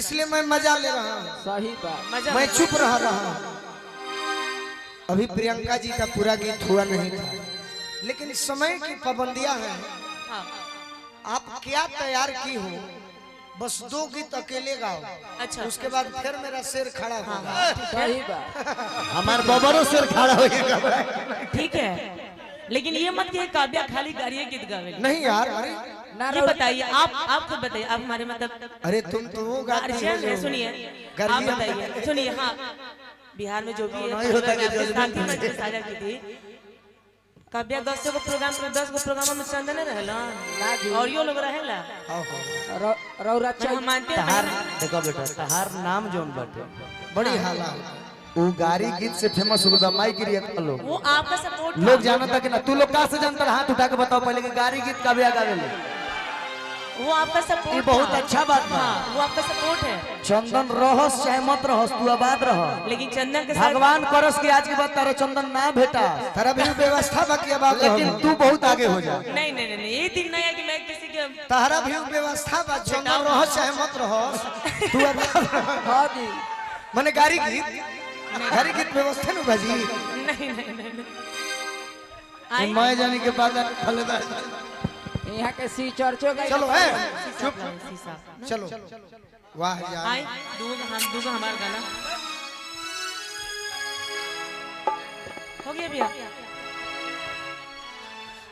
इसलिए मैं मजा ले रहा हूँ। सही बात। मैं चुप रह रहा हूँ। अभी प्रियंका जी का पूरा गीत हुआ नहीं था, लेकिन समय की पाबंदियां हैं। आप क्या तैयार की हो, बस 2 गीत अकेले गाओ। अच्छा, उसके बाद फिर मेरा शेर खड़ा होगा। सही बात। हमारे बबरो शेर खड़ा होगा। ठीक है, लेकिन ये मत कहिए काव्या खाली गाड़िए गीत गावे। नहीं यार, अरे ये बताइए, आप खुद बताइए, आप हमारे मतलब। अरे तुम तो वो गाती हो। सुनिए, आप बताइए, सुनिए। हाँ, बिहार में जो भी है साझा की थी काव्या 10 गो प्रोग्राम में 10 गो प्रोग्राम में चंदन रहला और यो लोग रहेला। रौरा हम मानते तहार देखो बेटा, तहार नाम जोन बाटे बड़ी हाला वो गाड़ी गीत से फेमस हो गया। माई गिरी लो वो आपका सपोर्ट लोग जानता कि ना। तू लोग कहाँ से जानता? हाथ उठा के बताओ पहले कि गाड़ी गीत काव्या गावे ले। वो आपका सपोर्ट। ये बहुत अच्छा बात है। हाँ, वो आपका सपोर्ट है। चंदन रहस चाहे मत रहस, तू आबाद रह। लेकिन चंदन के साथ भगवान करस कि आज के बाद तारा चंदन ना भेटा, तारा भी व्यवस्था बाकी बात, लेकिन तू बहुत आगे हो जा। नहीं नहीं नहीं, ये दिन नहीं है कि मैं किसी के तारा भी व्यवस्था बा। चंदन रह चाहे मत रह, तू हाँ जी। माने गाड़ी गीत व्यवस्था नु बाजी। नहीं नहीं नहीं, मैं जानी के बाद फलेदार यहाँ के सी चर्चो का। चलो है चुप। चलो। वाह यार, आई दूगा हमारा गाना हो गया भैया।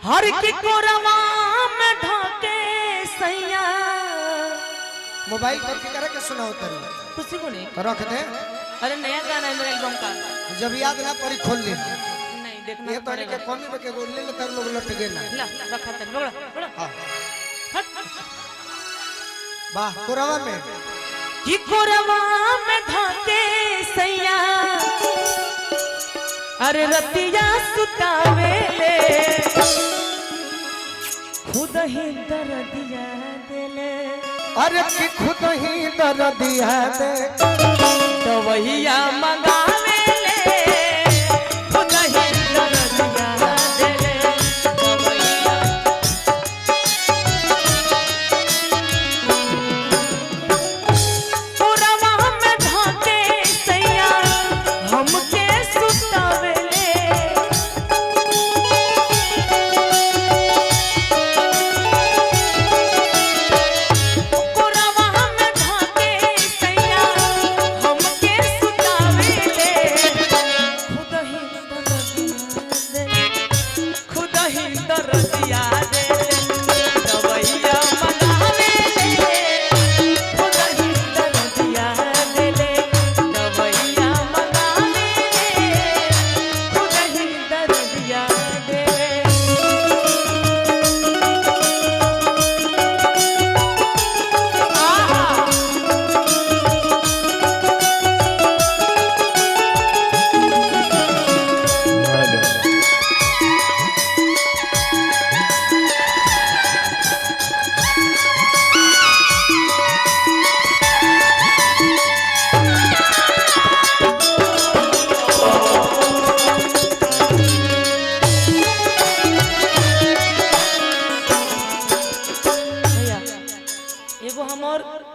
हर की कोरवा में ढाके सैया। मोबाइल पर की करे के सुनाओ तेरे कुछ को नहीं तो रख दे। अरे नया गाना है मेरे एल्बम का। जब याद ना पड़ी खोल ले। नहीं देखना ये तो नहीं के कौन में के गोल ले तर लोग लट गए ना। ला रखा था बड़ा बड़ा। हां, हट। वाह कोरवा में की कोरवा में ढाके सैया। अरे रतिया सुतावे ले खुद ही दर्दिया देले। अरे कि खुद ही दर्द है दे तो वहिया मंगावे ले खुद ही दर्दिया देले। तो वहिया पुरवा में ढाके सैया हमके सुतावे ले।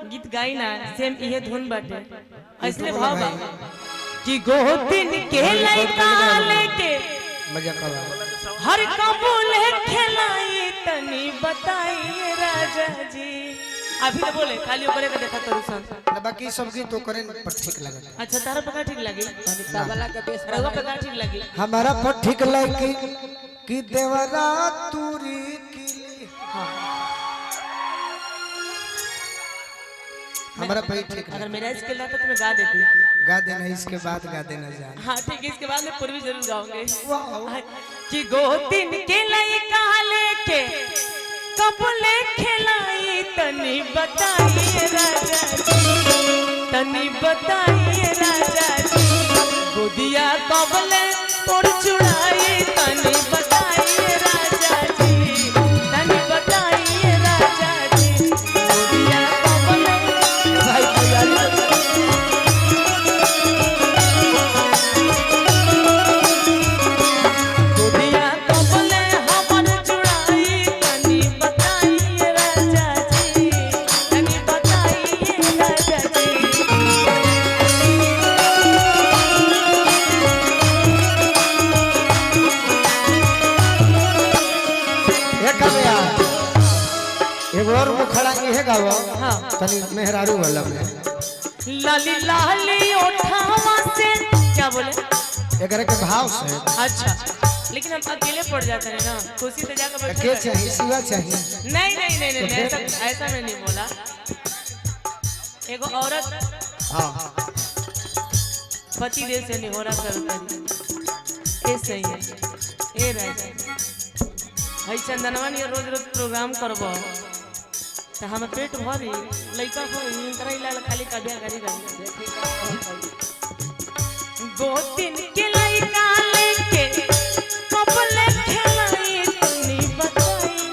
गीत गाई ना सेम इहे धुन बाटे। असली भाव बा कि गोतिन के लइका लेके मजा कर हर कबूल खेलाई तनी बताइए राजा जी। अभी तो बोले खाली ऊपर का देखा तो सन बाकी सब गीत तो करें पर ठीक लगे। अच्छा तारा पका ठीक लगी तबला का बेस रउआ पका ठीक लगी हमारा पर ठीक लगे कि देवरा तूरी की। हां हमारा भाई ठीक अगर मेरा स्किल रहता तो मैं गा देती। गा देना, इसके बाद गा देना जान। हाँ ठीक है, इसके बाद में पूर्वी जरूर गाऊंगे। वाह कि गोतिन के लइका लेके कबूले खिलाई तनी बताइए राजा जी, तनी बताइए राजा जी। गोदिया कबले तोड़ चुड़ाई तनी बताइए राजा जी, तनी बताइए राजा जी। गोदिया कबले भाई गोदिया कबले हमर चुड़ाई तनी बताइए राजा जी, तनी बताइए राजा जी। ये कबिया एगो और मुखड़ा इहे गावो हाँ तनी मेहरारू वाला में लाली लाली ओठावा से क्या बोले एकरे के भाव से अच्छा लेकिन हम अकेले पड़ जाते हैं ना खुशी से जाकर बैठ के चाहिए सिवा चाहिए नहीं नहीं नहीं नहीं ऐसा मैं नहीं बोला एगो औरत हाँ पति देव से निहोरा करता ये सही है ये राजा भाई चंदनवा ने रोज रोज प्रोग्राम करबो तो हमें पेट भरी लइका को इंतरा इला खाली कबिया करी दो दिन के लइका लेके कपल खेलाई तनी बताई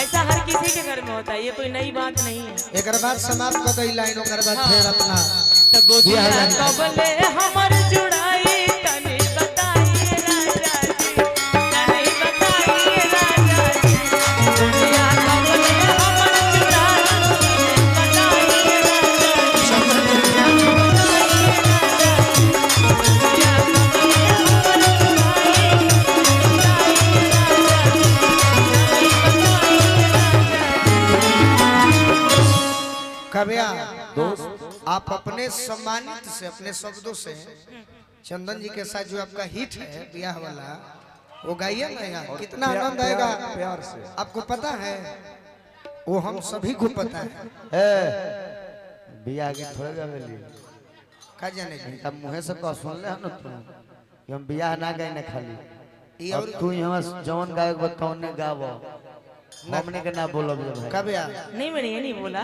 राजा ये कोई नई बात नहीं है। एक बात समाप्त कर दई लाइन ओकर बाद फिर अपना गोदिया कबले हमर जुड़ाई तनी बताइए राजा जी तनी बताइए राजा जी गोदिया कबले हमर जुड़ाई बताइए राजा जी गोदिया कबले हमर जुड़ाई कबिया दोस्त आप अपने सम्मानित से अपने शब्दों से चंदन जी के साथ जो आपका हिट है ब्याह वाला वो गाइए ना यार कितना आनंद आएगा प्यार से आपको पता है वो हम सभी को पता है बियाह के थोड़े गावेली का जाने इनका मुंह से कह सुन ले न तू कि हम बियाह ना गए ना खाली ये और तू यहाँ जौन गायक बताओ ने गावो हमने के ना बोलो भाई कबिया नहीं मैंने ये नहीं बोला।